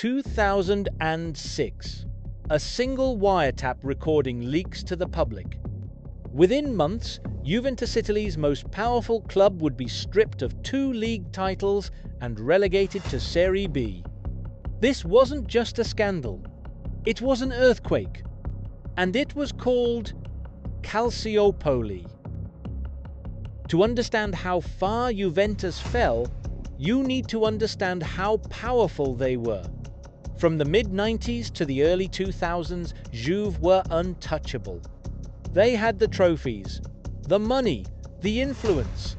2006, a single wiretap recording leaks to the public. Within months, Juventus, Italy's most powerful club, would be stripped of 2 league titles and relegated to Serie B. This wasn't just a scandal. It was an earthquake. And it was called Calciopoli. To understand how far Juventus fell, you need to understand how powerful they were. From the mid-90s to the early 2000s, Juve were untouchable. They had the trophies, the money, the influence.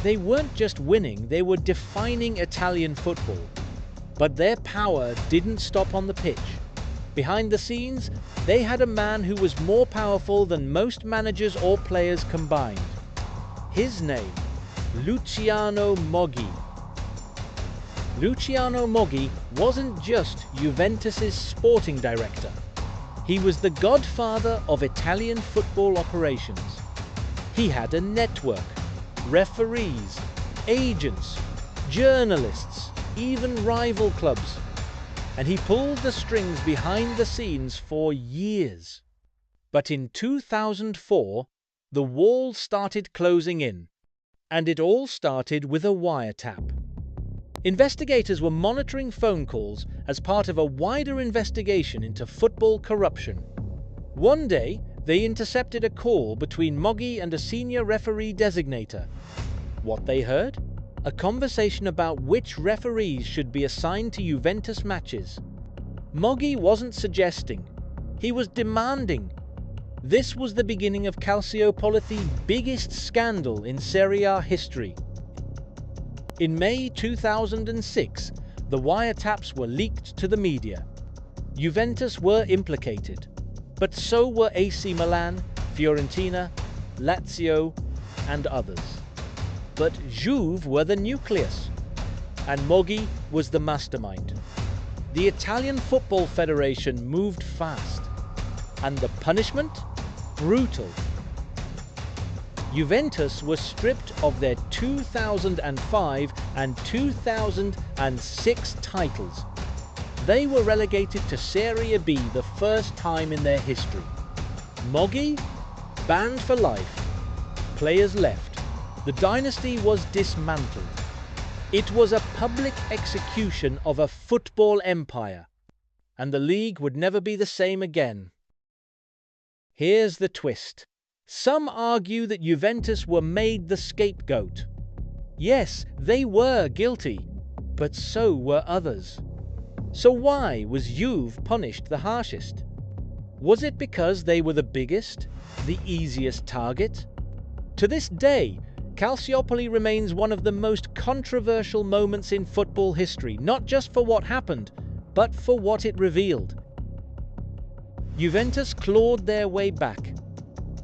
They weren't just winning, they were defining Italian football. But their power didn't stop on the pitch. Behind the scenes, they had a man who was more powerful than most managers or players combined. His name, Luciano Moggi. Luciano Moggi wasn't just Juventus's sporting director. He was the godfather of Italian football operations. He had a network, referees, agents, journalists, even rival clubs. And he pulled the strings behind the scenes for years. But in 2004, the wall started closing in. And it all started with a wiretap. Investigators were monitoring phone calls as part of a wider investigation into football corruption. One day, they intercepted a call between Moggi and a senior referee designator. What they heard? A conversation about which referees should be assigned to Juventus matches. Moggi wasn't suggesting, he was demanding. This was the beginning of Calciopoli, biggest scandal in Serie A history. In May 2006, the wiretaps were leaked to the media. Juventus were implicated, but so were AC Milan, Fiorentina, Lazio, and others. But Juve were the nucleus, and Moggi was the mastermind. The Italian Football Federation moved fast, and the punishment? Brutal. Juventus was stripped of their 2005 and 2006 titles. They were relegated to Serie B the first time in their history. Moggi? Banned for life. Players left. The dynasty was dismantled. It was a public execution of a football empire, and the league would never be the same again. Here's the twist. Some argue that Juventus were made the scapegoat. Yes, they were guilty, but so were others. So why was Juve punished the harshest? Was it because they were the biggest, the easiest target? To this day, Calciopoli remains one of the most controversial moments in football history, not just for what happened, but for what it revealed. Juventus clawed their way back.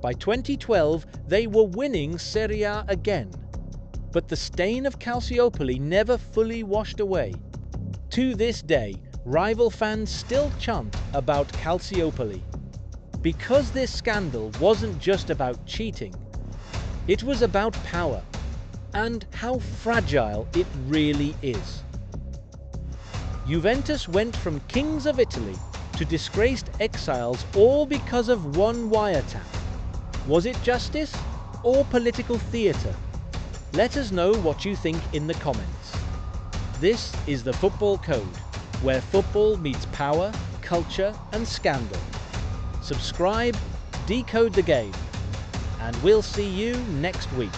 By 2012, they were winning Serie A again. But the stain of Calciopoli never fully washed away. To this day, rival fans still chant about Calciopoli. Because this scandal wasn't just about cheating, it was about power, and how fragile it really is. Juventus went from kings of Italy to disgraced exiles, all because of one wiretap. Was it justice or political theatre? Let us know what you think in the comments. This is the Football Code, where football meets power, culture, and scandal. Subscribe, decode the game, and we'll see you next week.